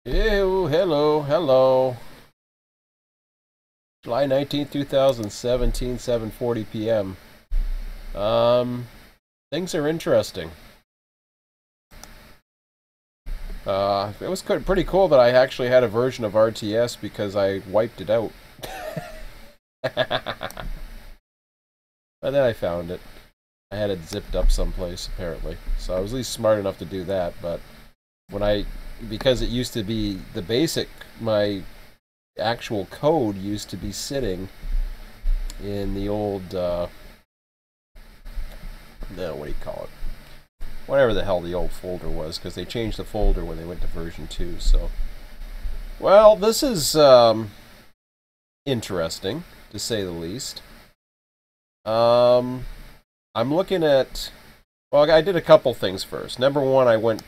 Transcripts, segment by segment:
Ew, hello, hello. July 19th, 2017, 7:40 p.m. Things are interesting. It was pretty cool that I actually had a version of RTS because I wiped it out. And then I found it. I had it zipped up someplace, apparently. So I was at least smart enough to do that, but because it used to be the basic, my actual code used to be sitting in the old, no, what do you call it? Whatever the hell the old folder was, because they changed the folder when they went to version 2, so. Well, this is, interesting, to say the least. I'm looking at, well, I did a couple things first. Number one, I was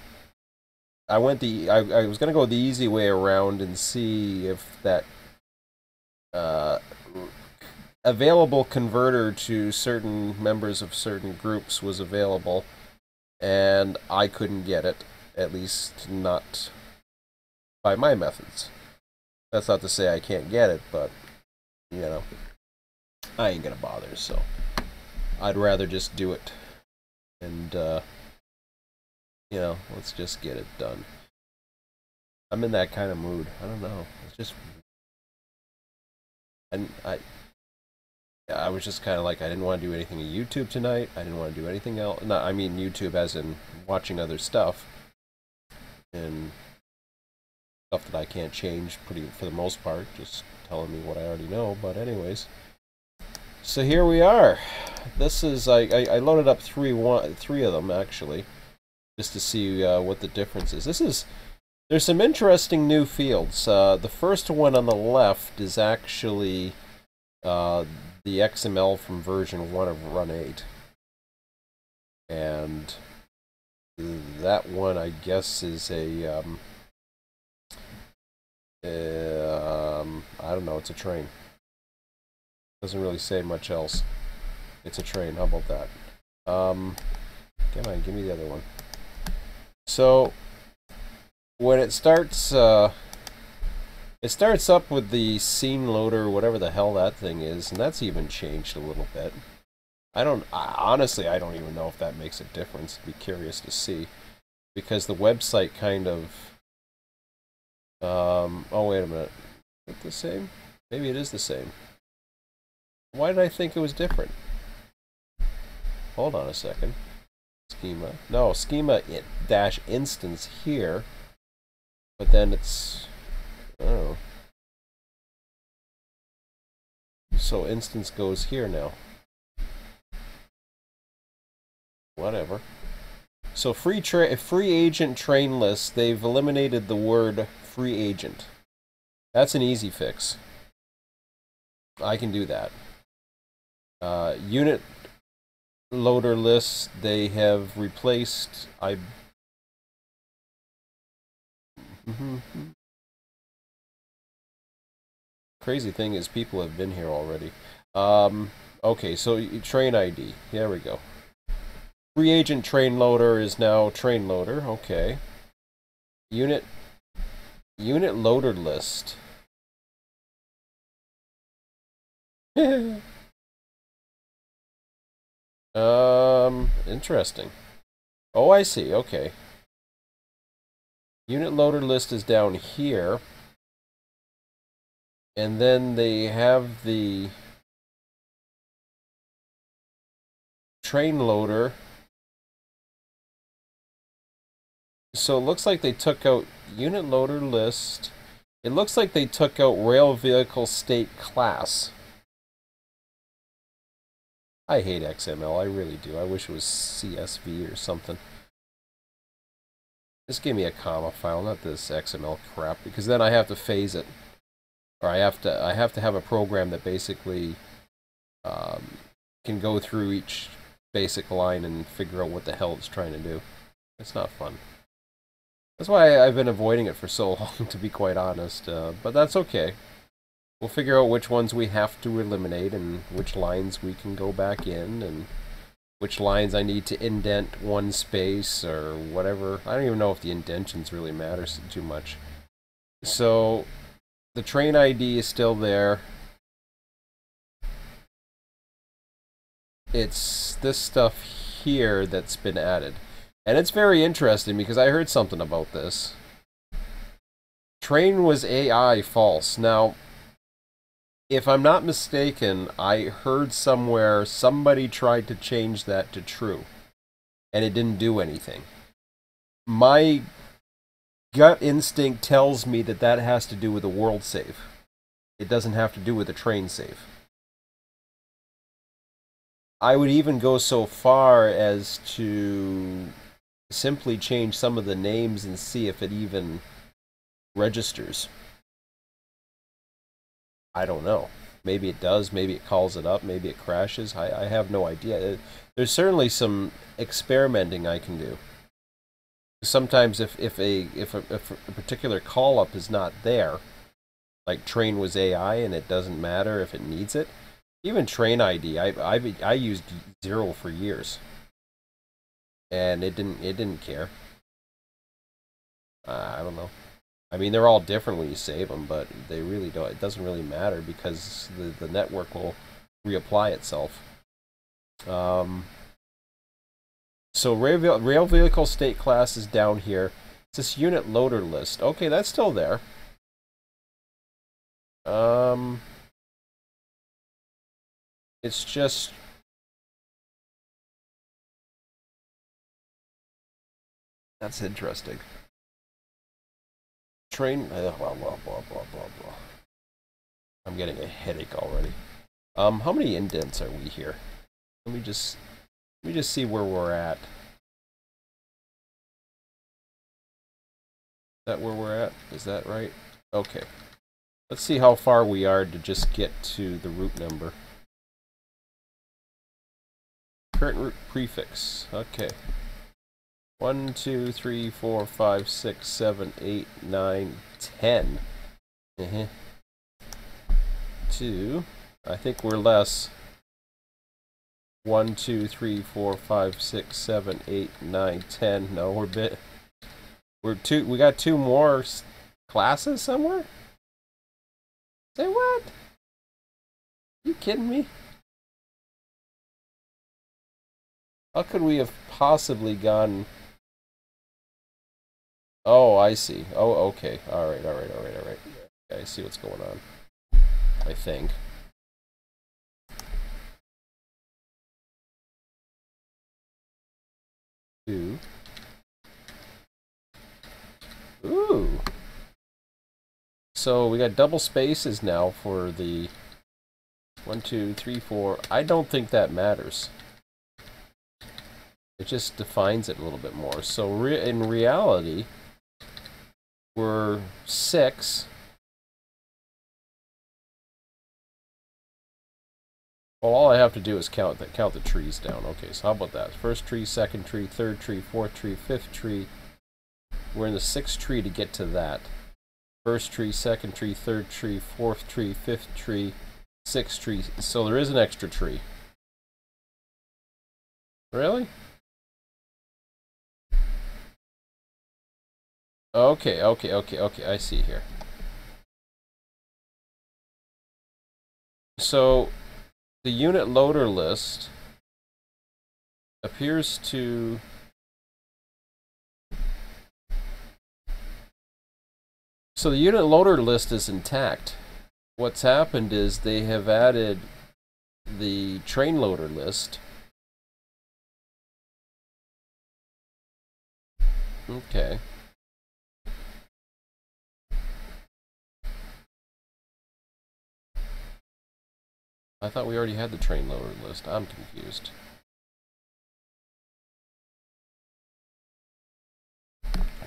gonna go the easy way around and see if that, available converter to certain members of certain groups was available, and I couldn't get it, at least not by my methods. That's not to say I can't get it, but, you know, I ain't gonna bother, so I'd rather just do it. And, let's just get it done. I'm in that kind of mood. I don't know. It's just... And I was just kind of like, I didn't want to do anything on YouTube tonight. I didn't want to do anything else. No, I mean YouTube as in watching other stuff. And stuff that I can't change for the most part. Just telling me what I already know. But anyways. So here we are. This is, I loaded up three of them actually. Just to see what the difference is. There's some interesting new fields. The first one on the left is actually the XML from version 1 of Run8. And that one, I guess, is a, I don't know, it's a train. Doesn't really say much else. It's a train, how about that? Come on, give me the other one. So, when it starts up with the scene loader, whatever the hell that thing is, and that's even changed a little bit. Honestly, I don't even know if that makes a difference. I'd be curious to see. Because the website kind of... oh, wait a minute. Is it the same? Maybe it is the same. Why did I think it was different? Hold on a second. Schema. No, schema-instance here. But then it's... Oh. So instance goes here now. Whatever. So free agent train list, they've eliminated the word free agent. That's an easy fix. I can do that. Unit loader list, they have replaced... Crazy thing is people have been here already. Okay, so train ID. There we go. Free agent train loader is now train loader. Okay. Unit loader list. Interesting. Oh, I see. Okay. Unit loader list is down here. And then they have the train loader. So it looks like they took out unit loader list. It looks like they took out rail vehicle state class. I hate XML, I really do. I wish it was CSV or something. Just give me a comma file, not this XML crap, because then I have to phase it. Or I have to have a program that basically can go through each basic line and figure out what the hell it's trying to do. It's not fun. That's why I've been avoiding it for so long, to be quite honest. But that's okay. We'll figure out which ones we have to eliminate and which lines we can go back in and which lines I need to indent one space or whatever. I don't even know if the indentions really matters too much. So the train ID is still there. It's this stuff here that's been added. And it's very interesting because I heard something about this. Train was AI false. Now, if I'm not mistaken, I heard somewhere somebody tried to change that to true. And it didn't do anything. My gut instinct tells me that that has to do with a world save. It doesn't have to do with a train save. I would even go so far as to simply change some of the names and see if it even registers. I don't know. Maybe it does, maybe it calls it up, maybe it crashes. I have no idea. There's certainly some experimenting I can do. Sometimes if a particular call up is not there, like train was AI and it doesn't matter if it needs it. Even train ID, I used 0 for years, and it didn't care. I don't know. I mean, they're all different when you save them, but they really don't. It doesn't really matter because the network will reapply itself. So rail vehicle state class is down here. It's this unit loader list. Okay, that's still there. It's just that's interesting. Train blah blah blah blah blah. I'm getting a headache already. How many indents are we here? Let me just see where we're at. Is that where we're at? Is that right? Okay. Let's see how far we are to just get to the route number. Current route prefix. Okay. 1, 2, 3, 4, 5, 6, 7, 8, 9, 10. 2. I think we're less. 1, 2, 3, 4, 5, 6, 7, 8, 9, 10. No, we got 2 more classes somewhere? Say what? You kidding me? How could we have possibly gone? Oh, I see. Oh, okay. All right. Okay, I see what's going on. I think. Two. Ooh. So we got double spaces now for the 1, 2, 3, 4. I don't think that matters. It just defines it a little bit more. So in reality, we're 6. Well, all I have to do is count the trees down. Okay, so how about that? First tree, second tree, third tree, fourth tree, fifth tree. We're in the 6th tree to get to that. First tree, second tree, third tree, fourth tree, fifth tree, 6th tree. So there is an extra tree. Really? Okay. I see here. So the unit loader list appears to so the unit loader list is intact. What's happened is they have added the train loader list. Okay. I thought we already had the train loader list. I'm confused.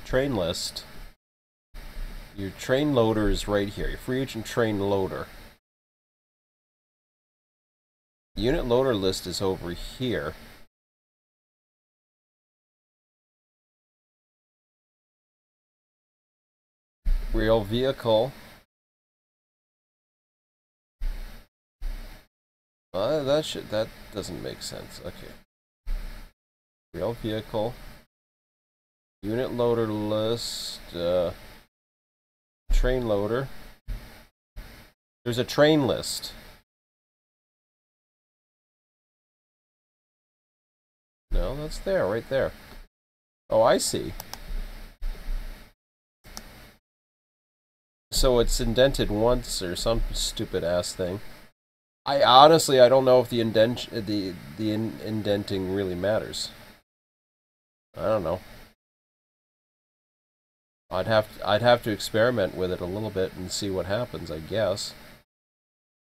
Train list. Your train loader is right here. Your free agent train loader. Unit loader list is over here. Rail vehicle. That doesn't make sense. Okay. Rail vehicle. Unit loader list. train loader. There's a train list. No, that's there, right there. Oh, I see. So it's indented once or some stupid ass thing. I honestly, I don't know if the indenting really matters. I don't know. I'd have to experiment with it a little bit and see what happens, I guess.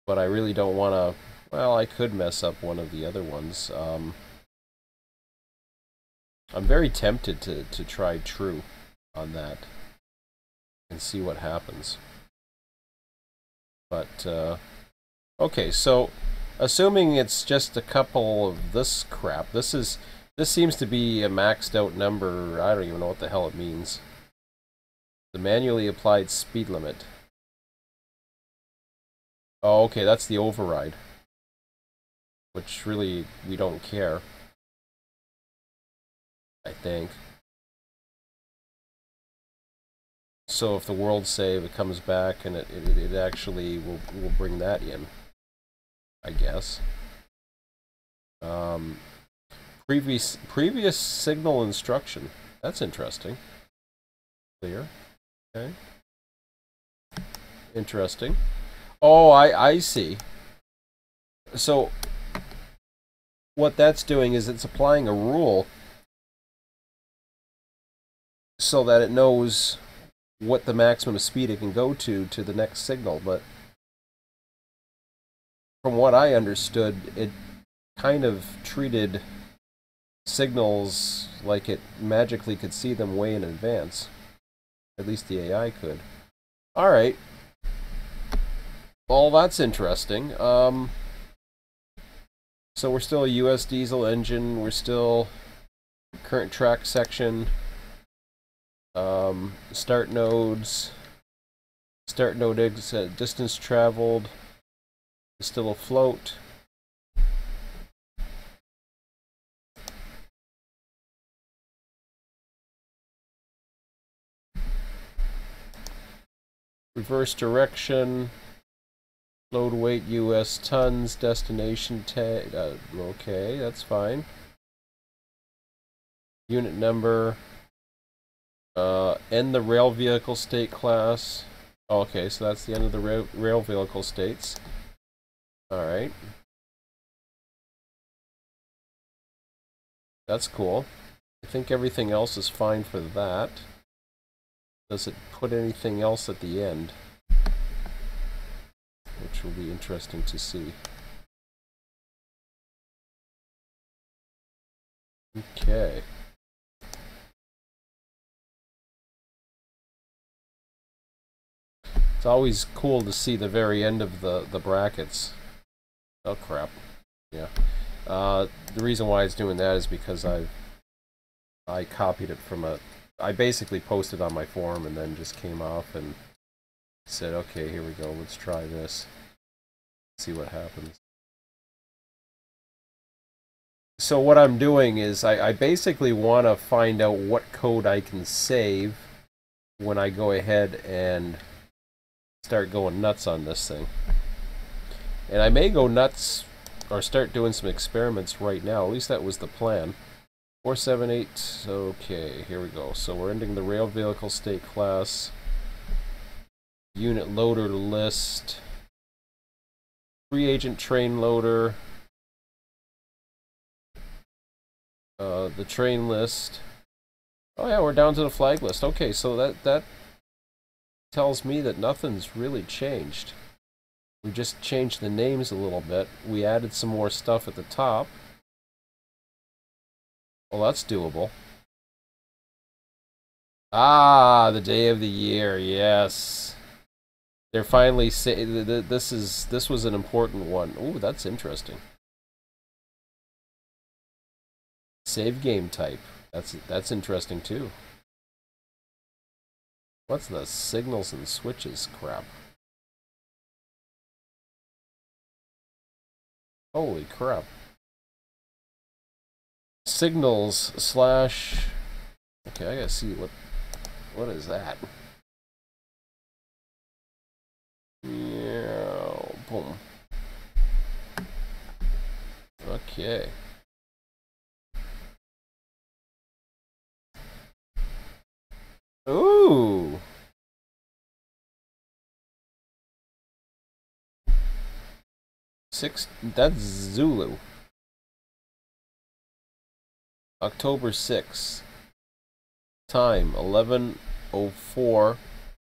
But I really don't want to. Well, I could mess up one of the other ones. I'm very tempted to try true on that and see what happens. But okay, so assuming it's just a couple of this crap, this seems to be a maxed out number. I don't even know what the hell it means. The manually applied speed limit. Oh, okay, that's the override. Which really, we don't care. I think. So if the world save, it comes back and it actually will bring that in, I guess. Previous signal instruction. That's interesting. Clear. Okay. Interesting. Oh, I see. So what that's doing is it's applying a rule so that it knows what the maximum speed it can go to the next signal. But from what I understood, it kind of treated signals like it magically could see them way in advance. At least the AI could. Alright. Well, that's interesting. So we're still a US diesel engine. We're still current track section. Start nodes. Start node distance traveled. Is still afloat. Reverse direction. Load weight US tons. Destination tag. Okay, that's fine. Unit number. End the rail vehicle state class. Okay, so that's the end of the rail vehicle states. Alright. That's cool. I think everything else is fine for that. Does it put anything else at the end? Which will be interesting to see. Okay. It's always cool to see the very end of the brackets. Oh crap. Yeah. The reason why it's doing that is because I copied it from I basically posted on my forum and then just came off and said, okay, here we go, let's try this. See what happens. So what I'm doing is I basically want to find out what code I can save when I go ahead and start going nuts on this thing. And I may go nuts or start doing some experiments right now. At least that was the plan. 478. Okay, here we go. So we're ending the rail vehicle state class. Unit loader list. Free agent train loader. The train list. Oh yeah, we're down to the flag list. Okay, so that tells me that nothing's really changed. We just changed the names a little bit. We added some more stuff at the top. Well, that's doable. Ah, the day of the year, yes. They're finally saying this was an important one. Ooh, that's interesting. Save game type. That's interesting too. What's the signals and switches crap? Holy crap. Signals slash. Okay, I gotta see what is that? Okay. Ooh. That's Zulu. October 6th. Time 11:04.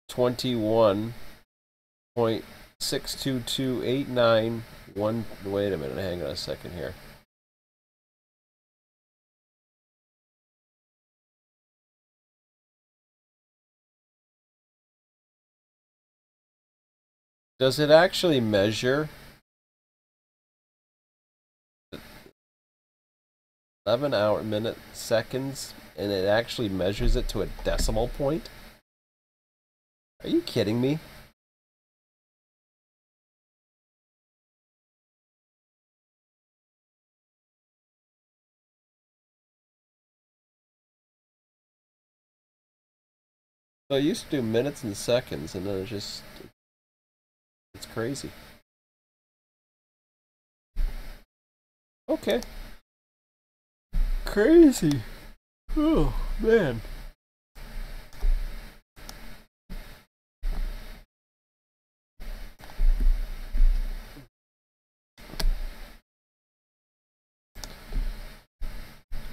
21.62289. Wait a minute, hang on a second here. Does it actually measure 11 minute seconds and it actually measures it to a decimal point? Are you kidding me? So I used to do minutes and seconds and then it's crazy. Okay. Crazy. Oh, man.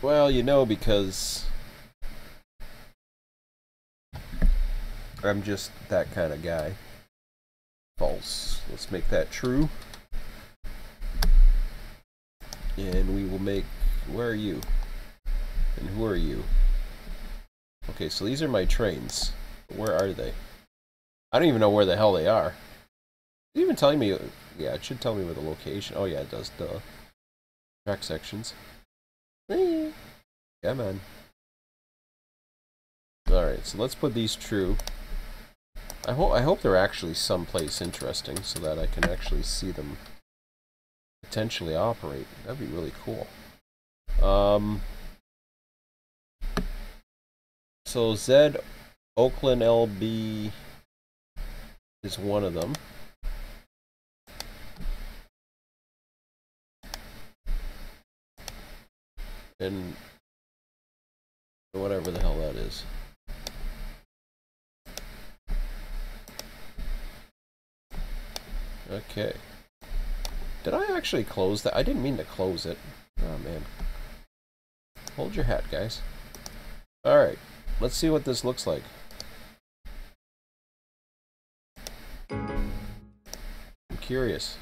Well, you know, because I'm just that kind of guy. False. Let's make that true. And we will make... Where are you? And who are you? Okay, so these are my trains. Where are they? I don't even know where the hell they are. Is it even telling me... Yeah, it should tell me where the location... Oh yeah, it does. Duh. Track sections. Come on. Alright, so let's put these true. I hope they're actually someplace interesting so that I can actually see them potentially operate. That'd be really cool. So Z Oakland LB is one of them. And whatever the hell that is. Okay. Did I actually close that? I didn't mean to close it. Oh, man. Hold your hat, guys. Alright. Let's see what this looks like. I'm curious.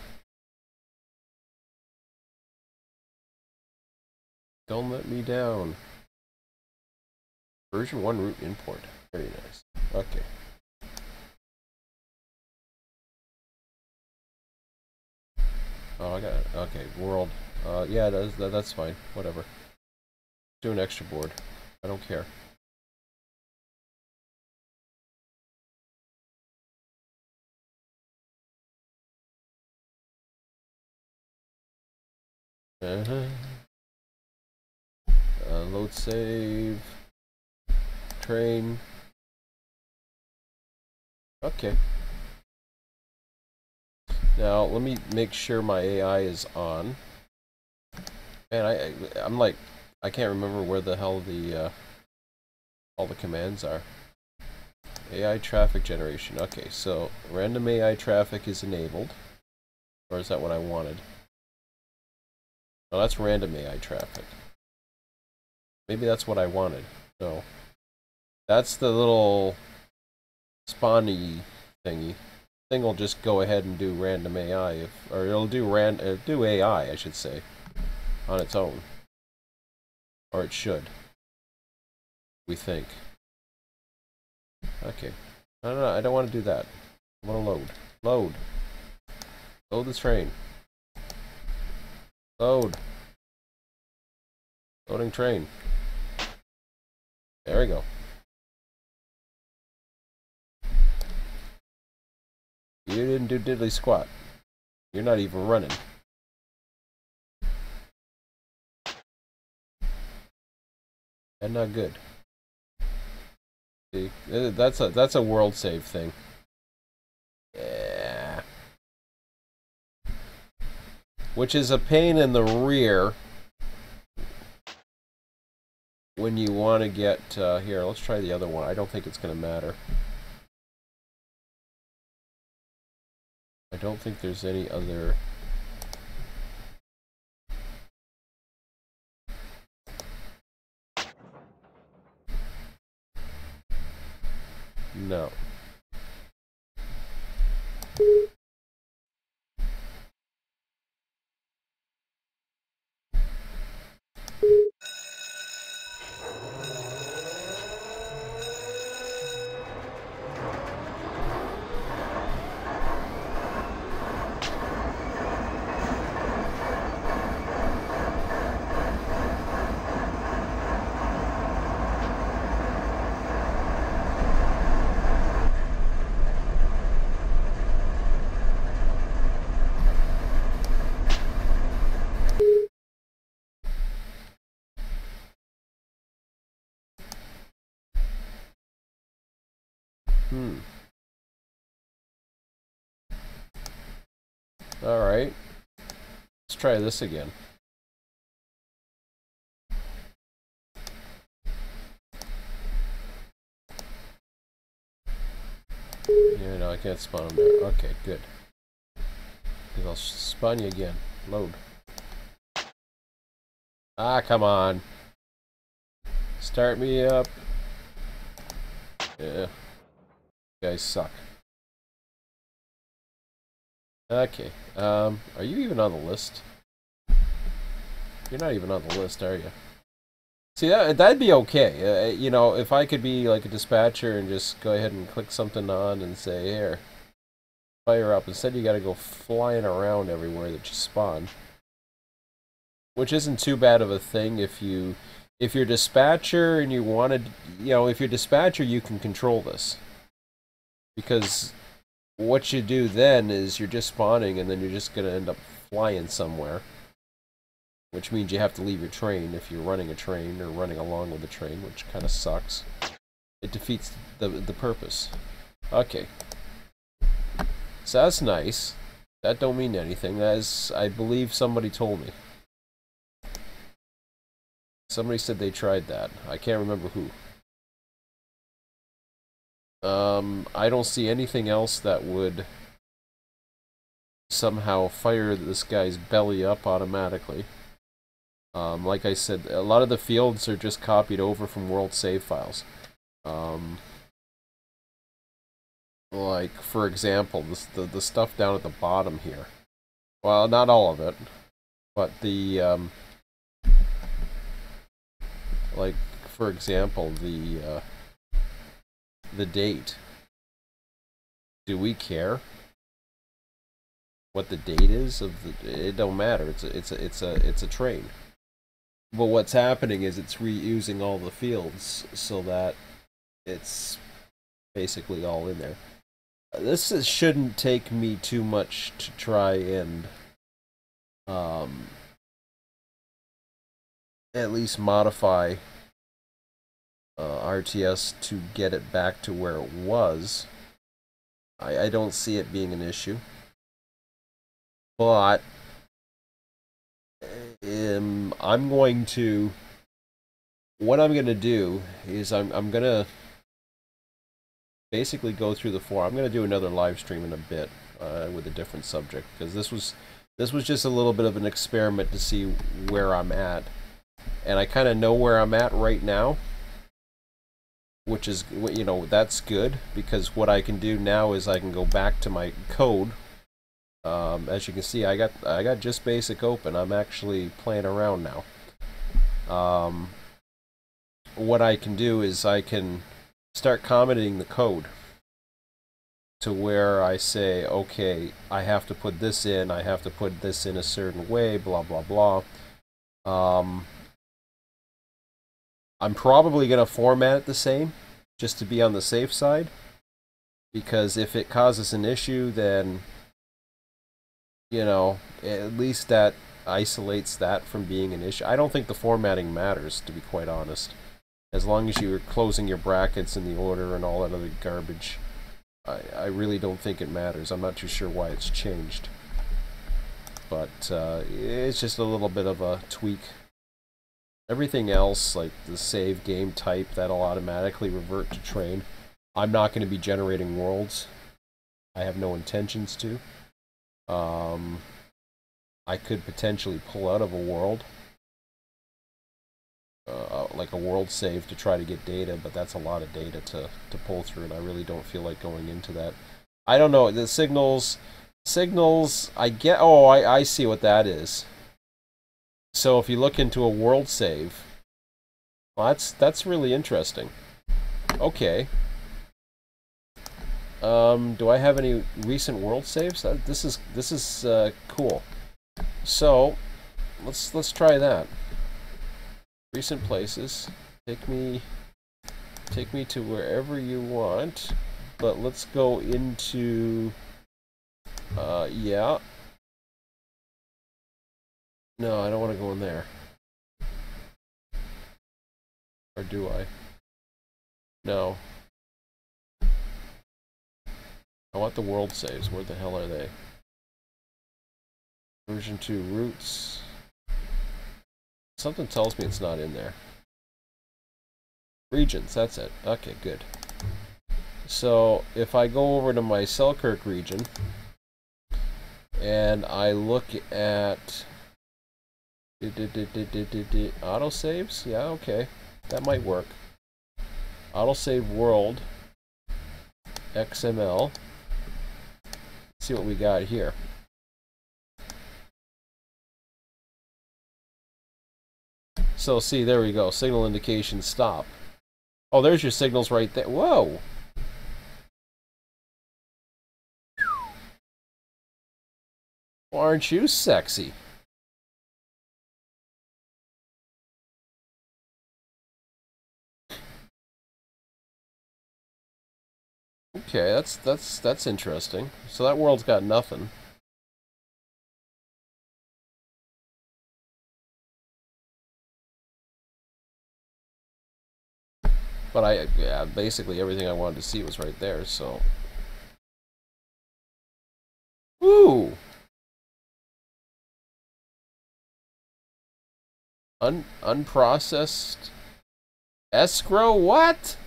Don't let me down. Version 1 root import. Very nice. Okay. Oh, I got it. Okay, world. Yeah, that's fine. Whatever. Do an extra board. I don't care. Load save. Train. Okay. Now, let me make sure my AI is on. Man, I'm like, I can't remember where the hell the, all the commands are. AI traffic generation. Okay, so random AI traffic is enabled. Or is that what I wanted? Oh, that's random AI traffic. Maybe that's what I wanted. No. That's the little spawny thingy. Thing will just go ahead and do random AI, or it'll do AI, I should say, on its own. Or it should. We think. Okay. No, I don't want to do that. I want to load. Load. Load the train. Load. Loading train. There we go. You didn't do diddly squat. You're not even running. And not good. See, that's a world save thing. Yeah. Which is a pain in the rear when you want to get, here, let's try the other one. I don't think it's going to matter. I don't think there's any other... No. Alright. Let's try this again. Yeah, no, I can't spawn them there. Okay, good. Because I'll spawn you again. Load. Ah, come on. Start me up. Yeah. You guys suck. Okay. Are you even on the list? You're not even on the list, are you? See, that'd be okay. You know, if I could be like a dispatcher and just go ahead and click something on and say, here, fire up. Instead, you gotta go flying around everywhere that you spawn. Which isn't too bad of a thing if you're dispatcher and you wanted, you know, if you're dispatcher, you can control this. Because what you do then is you're just spawning and then you're just going to end up flying somewhere. Which means you have to leave your train if you're running a train or running along with the train, which kind of sucks. It defeats the purpose. Okay. So that's nice. That don't mean anything. That is, I believe somebody told me. Somebody said they tried that. I can't remember who. I don't see anything else that would somehow fire this guy's belly up automatically. Like I said, a lot of the fields are just copied over from world save files. Like, for example, the stuff down at the bottom here. Well, not all of it, but the, like, for example, the date. Do we care what the date is of the? It don't matter. It's a train. But what's happening is it's reusing all the fields so that it's basically all in there. This shouldn't take me too much to try and at least modify RTS to get it back to where it was. I don't see it being an issue. But I'm going to... What I'm going to do is I'm going to basically go through the forum. I'm going to do another live stream in a bit with a different subject, because this was just a little bit of an experiment to see where I'm at. And I kind of know where I'm at right now, which is, you know, that's good, because what I can do now is I can go back to my code. As you can see, I got just basic open. I'm actually playing around now. What I can do is I can start commenting the code to where I say, okay, I have to put this in, I have to put this in a certain way, blah blah blah. I'm probably going to format it the same, just to be on the safe side, because if it causes an issue, then, you know, at least that isolates that from being an issue. I don't think the formatting matters, to be quite honest. As long as you're closing your brackets in the order and all that other garbage, I really don't think it matters. I'm not too sure why it's changed. But it's just a little bit of a tweak. Everything else, like the save game type, that'll automatically revert to train. I'm not going to be generating worlds. I have no intentions to. I could potentially pull out of a world, like a world save to try to get data, but that's a lot of data to pull through, and I really don't feel like going into that. I don't know, the signals, I get, oh, I see what that is. So if you look into a world save, well, that's really interesting. Okay. Do I have any recent world saves? This is cool. So let's try that. Recent places. Take me to wherever you want, but let's go into yeah. No, I don't want to go in there. Or do I? No. I want the world saves. Where the hell are they? Version 2 roots. Something tells me it's not in there. Regions, that's it. Okay, good. So if I go over to my Selkirk region and I look at autosaves, yeah, okay, that might work. Autosave world XML. Let's see what we got here. So see, there we go. Signal indication stop. Oh, there's your signals right there. Whoa! Well, aren't you sexy? Okay, that's interesting. So that world's got nothing. But yeah, basically everything I wanted to see was right there, so. Ooh! Unprocessed escrow? What?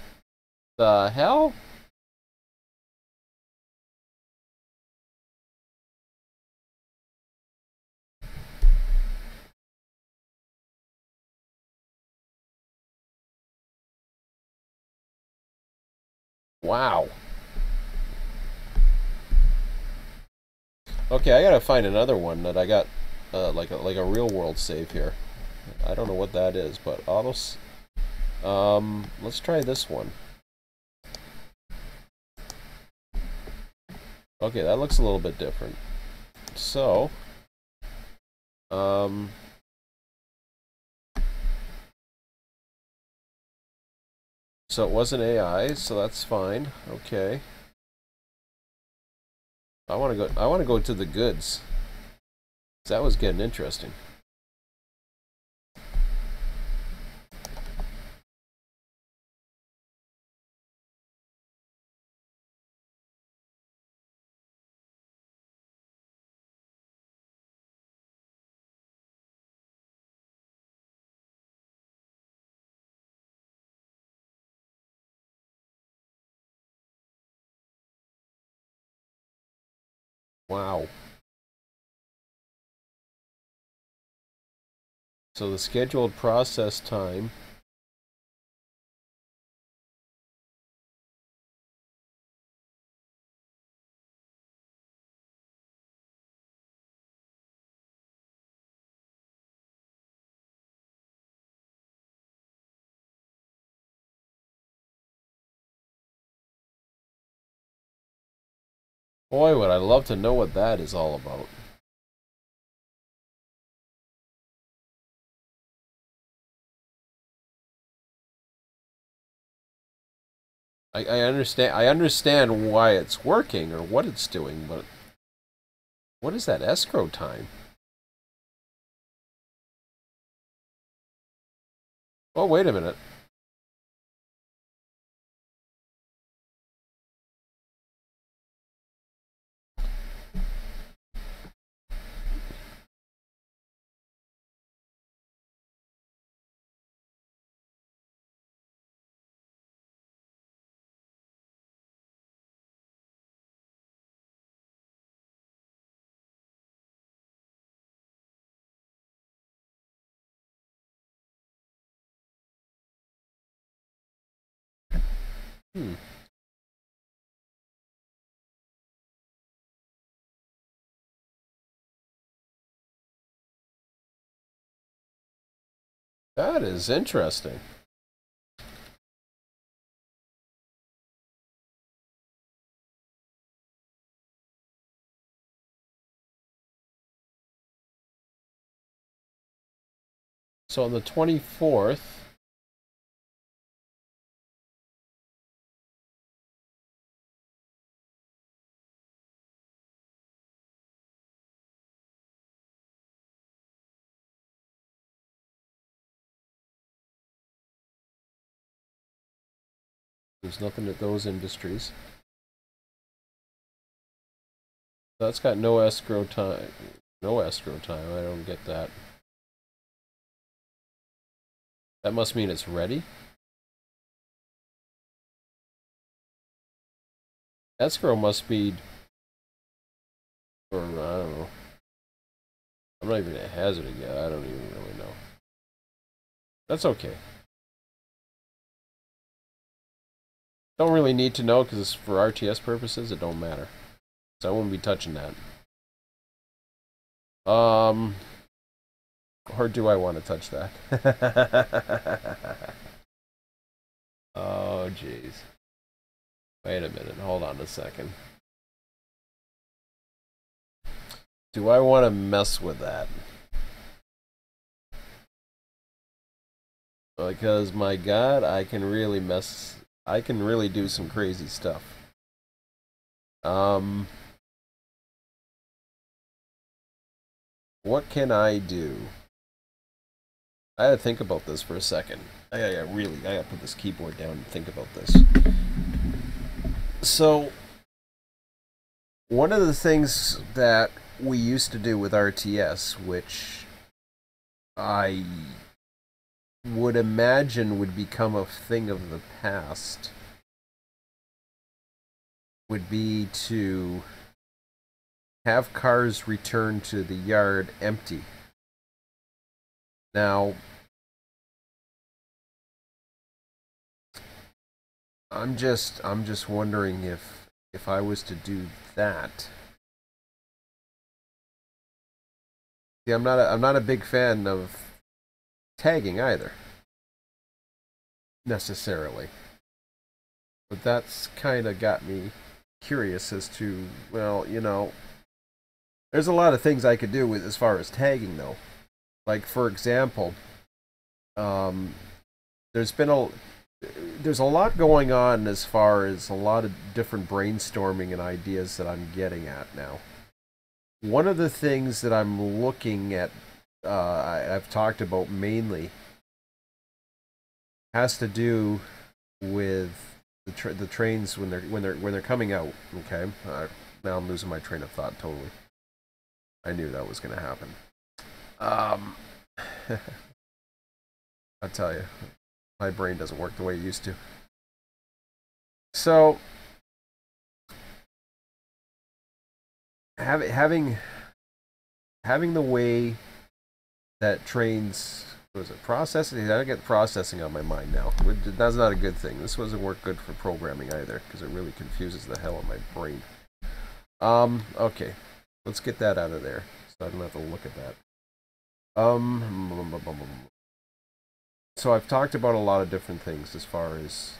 The hell? Wow. Okay, I gotta find another one that I got, like a real world save here. I don't know what that is, but autos. Let's try this one. Okay, that looks a little bit different. So, so it wasn't AI, so that's fine. Okay. I want to go to the goods. That was getting interesting. Wow. So the scheduled process time. Boy, would I love to know what that is all about. I understand why it's working or what it's doing, but what is that escrow time? Oh, wait a minute. Hmm. That is interesting. So on the 24th, there's nothing at those industries. That's got no escrow time. No escrow time. I don't get that. That must mean it's ready. Escrow must be, or I don't know. I'm not even gonna hazard it yet. I don't even really know. That's okay. Don't really need to know because for RTS purposes, it don't matter. So I won't be touching that. Or do I want to touch that? Oh, jeez. Wait a minute. Hold on a second. Do I want to mess with that? Because my God, I can really do some crazy stuff. What can I do? I had to think about this for a second. I gotta put this keyboard down and think about this. So, one of the things that we used to do with RTS, which I would imagine would become a thing of the past, would be to have cars return to the yard empty. Now, I'm just wondering if I was to do that. See, I'm not a big fan of tagging either, necessarily. But that's kind of got me curious as to, well, you know, there's a lot of things I could do with as far as tagging though. Like for example, there's a lot going on as far as a lot of different brainstorming and ideas that I'm getting at now. One of the things that I'm looking at, I've talked about mainly, has to do with the trains when they're coming out. Okay, now I'm losing my train of thought totally. I knew that was going to happen. I tell you, my brain doesn't work the way it used to. So, having the way that trains, what was it, processing? I get processing on my mind now. That's not a good thing. This doesn't work good for programming either because it really confuses the hell out of my brain. Okay, let's get that out of there so I don't have to look at that. So I've talked about a lot of different things as far as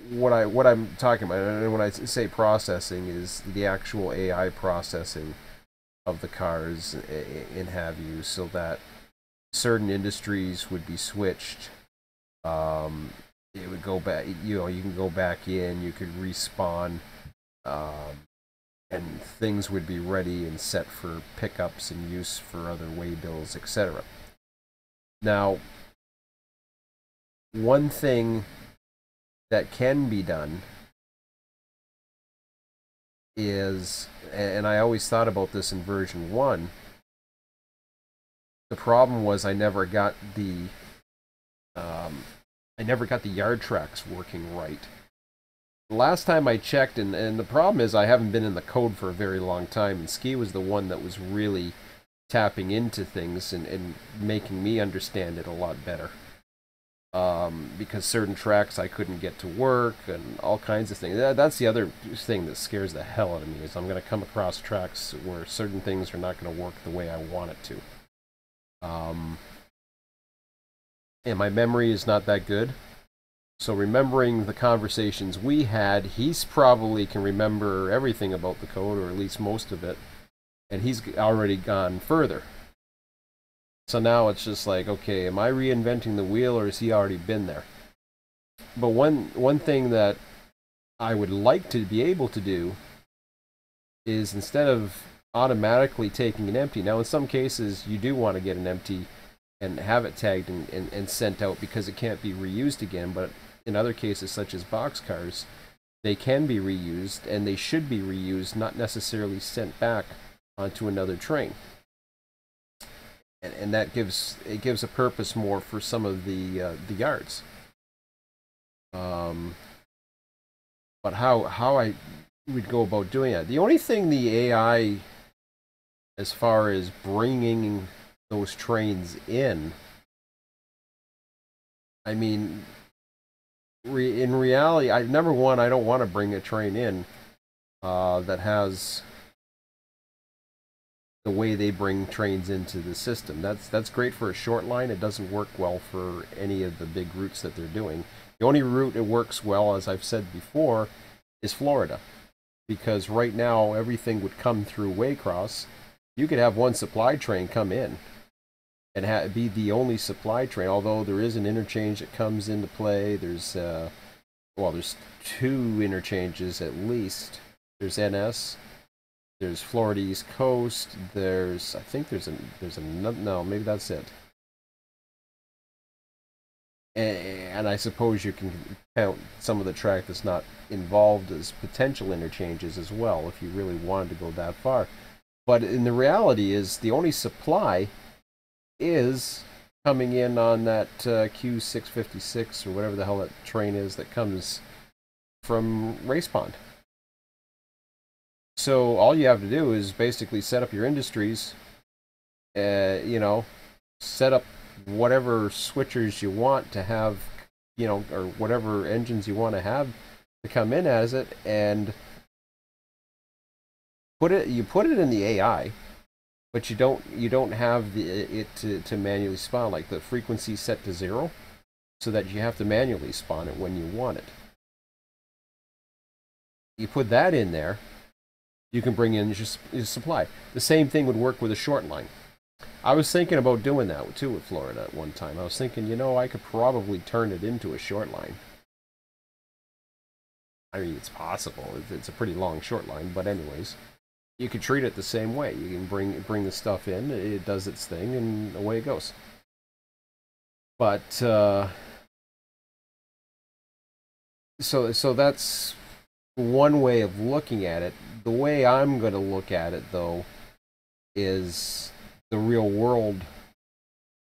what I'm talking about, and when I say processing is the actual AI processing of the cars and have you, so that certain industries would be switched. It would go back. You know, you can go back in. You could respawn, and things would be ready and set for pickups and use for other waybills, etc. Now, one thing that can be done is, and I always thought about this in version 1, the problem was I never got the yard tracks working right. The last time I checked, and the problem is I haven't been in the code for a very long time, and Ski was the one that was really tapping into things and making me understand it a lot better. because certain tracks I couldn't get to work and all kinds of things. That's the other thing that scares the hell out of me, is I'm going to come across tracks where certain things are not going to work the way I want it to. And my memory is not that good. So remembering the conversations we had, he's probably can remember everything about the code, or at least most of it. And he's already gone further. So now it's just like, okay, am I reinventing the wheel, or has he already been there? But one thing that I would like to be able to do is, instead of automatically taking an empty, now in some cases you do want to get an empty and have it tagged and sent out because it can't be reused again, but in other cases, such as boxcars, they can be reused, and they should be reused, not necessarily sent back onto another train. And that gives a purpose more for some of the yards. But how I would go about doing that? The only thing the AI, as far as bringing those trains in, I mean, in reality, number one, I don't want to bring a train in that has the way they bring trains into the system. That's great for a short line. It doesn't work well for any of the big routes that they're doing. The only route it works well, as I've said before, is Florida, because right now everything would come through Waycross. You could have one supply train come in and be the only supply train, although there is an interchange that comes into play. There's there's two interchanges at least. There's NS, there's Florida East Coast, there's, I think there's another, no, maybe that's it. And I suppose you can count some of the track that's not involved as potential interchanges as well, if you really wanted to go that far. But in the reality is, the only supply is coming in on that Q656 or whatever the hell that train is that comes from Race Pond. So all you have to do is basically set up your industries, set up whatever switchers you want to have, or whatever engines you want to have to come in as it, and put it in the AI, but you don't have it to manually spawn, like the frequency set to 0, so that you have to manually spawn it when you want it. You put that in there, you can bring in your supply. The same thing would work with a short line. I was thinking about doing that too with Florida at one time. I was thinking, I could probably turn it into a short line. I mean, it's possible. It's a pretty long short line, but anyways, you could treat it the same way. You can bring the stuff in, it does its thing, and away it goes. But so that's one way of looking at it. The way I'm going to look at it, though, is the real world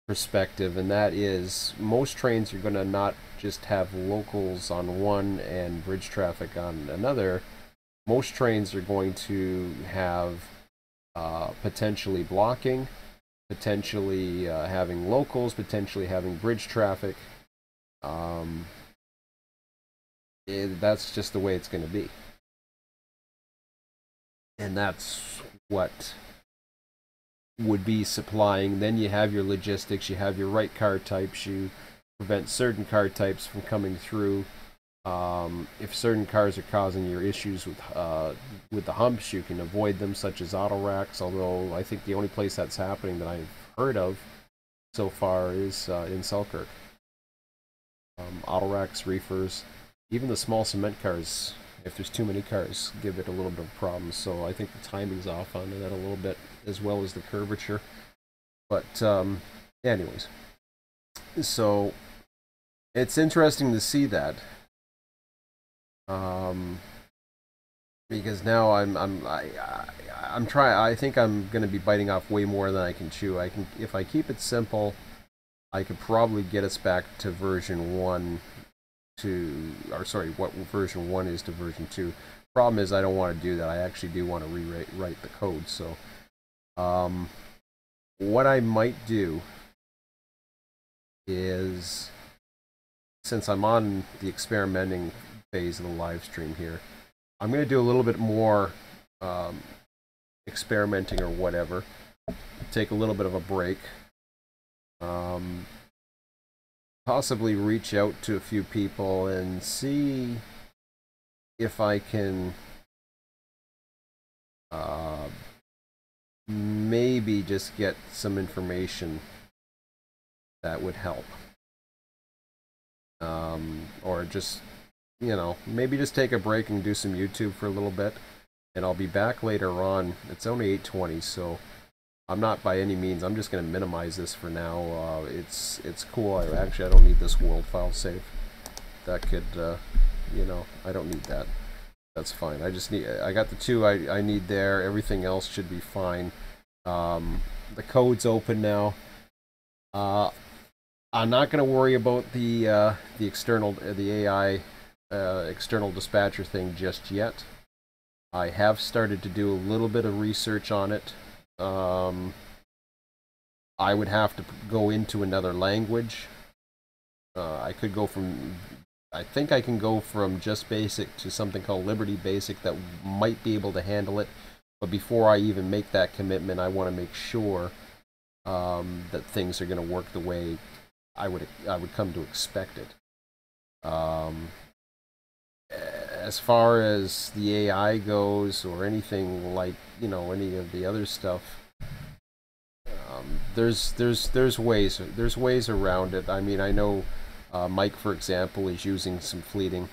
perspective, and that is, most trains are going to not just have locals on one and bridge traffic on another. Most trains are going to have potentially blocking, potentially having locals, potentially having bridge traffic. That's just the way it's going to be. And that's what would be supplying. Then you have your logistics, you have your right car types, you prevent certain car types from coming through. If certain cars are causing your issues with the humps, you can avoid them, such as auto racks, although I think the only place that's happening that I've heard of so far is in Selkirk. Auto racks, reefers, even the small cement cars, if there's too many cars, give it a little bit of problems. So I think the timing's off on that a little bit, as well as the curvature. But anyways, so it's interesting to see that, because now I'm trying. I think I'm going to be biting off way more than I can chew. If I keep it simple, I could probably get us back to version 1 what version 1 is to version 2. Problem is, I don't want to do that. I actually do want to rewrite the code. So what I might do is since I'm on the experimenting phase of the live stream here, I'm going to do a little bit more experimenting or whatever. Take a little bit of a break. Possibly reach out to a few people and see if I can maybe just get some information that would help. Or just, you know, maybe just take a break and do some YouTube for a little bit. And I'll be back later on. It's only 8:20, so I'm not by any means. I'm just going to minimize this for now. It's cool. I don't need this world file save. That could, you know, I don't need that. That's fine. I got the two I need there. Everything else should be fine. The code's open now. I'm not going to worry about the AI external dispatcher thing just yet. I have started to do a little bit of research on it. I would have to go into another language. I could go from, I think I can go from just basic to something called Liberty Basic that might be able to handle it. But before I even make that commitment, I want to make sure that things are going to work the way I would come to expect it. As far as the AI goes, or anything like, you know, any of the other stuff, there's ways around it. I mean, I know Mike, for example, is using some fleeting.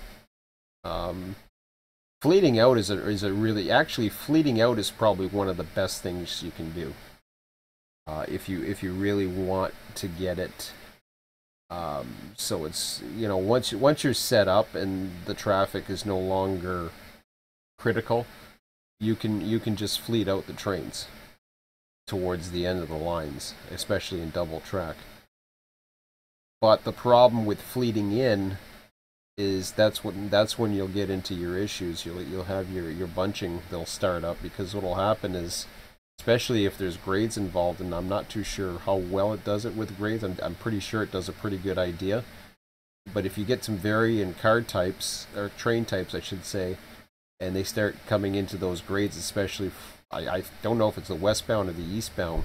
Fleeting out is a really, actually fleeting out is probably one of the best things you can do. If you really want to get it. So it's, you know, once you're set up and the traffic is no longer critical, you can just fleet out the trains towards the end of the lines, especially in double track. But the problem with fleeting in is that's when you'll get into your issues. You'll have your bunching that'll start up, because what'll happen is, especially if there's grades involved, and I'm not too sure how well it does it with grades. I'm pretty sure it does a pretty good idea. But if you get some variant card types, or train types I should say, and they start coming into those grades, especially, I don't know if it's the westbound or the eastbound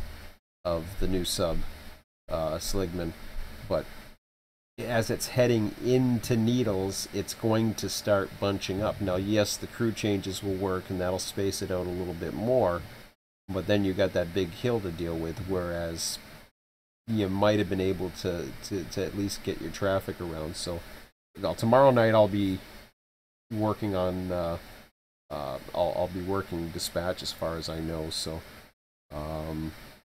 of the new sub, Sligman, but as it's heading into Needles, it's going to start bunching up. Now, yes, the crew changes will work, and that'll space it out a little bit more. But then you got that big hill to deal with, whereas you might have been able to at least get your traffic around. So, well, tomorrow night I'll be working on I'll be working dispatch as far as I know. So I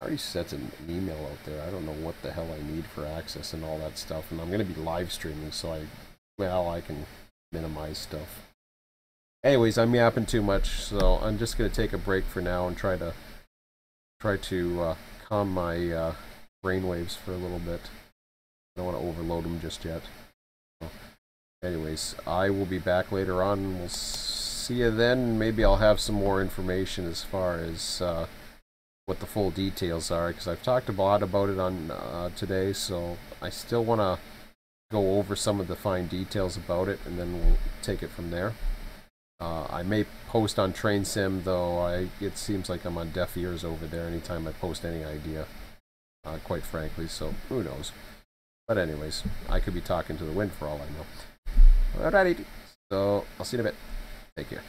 already sent an email out there. I don't know what the hell I need for access and all that stuff, and I'm going to be live streaming, so I can minimize stuff. Anyways, I'm yapping too much, so I'm just going to take a break for now and try to calm my brainwaves for a little bit. I don't want to overload them just yet. So, anyways, I will be back later on, and we'll see you then. Maybe I'll have some more information as far as what the full details are, because I've talked a lot about it on today, so I still want to go over some of the fine details about it, and then we'll take it from there. I may post on Train Sim, though it seems like I'm on deaf ears over there anytime I post any idea, quite frankly, so who knows. But anyways, I could be talking to the wind for all I know. Alrighty, so I'll see you in a bit. Take care.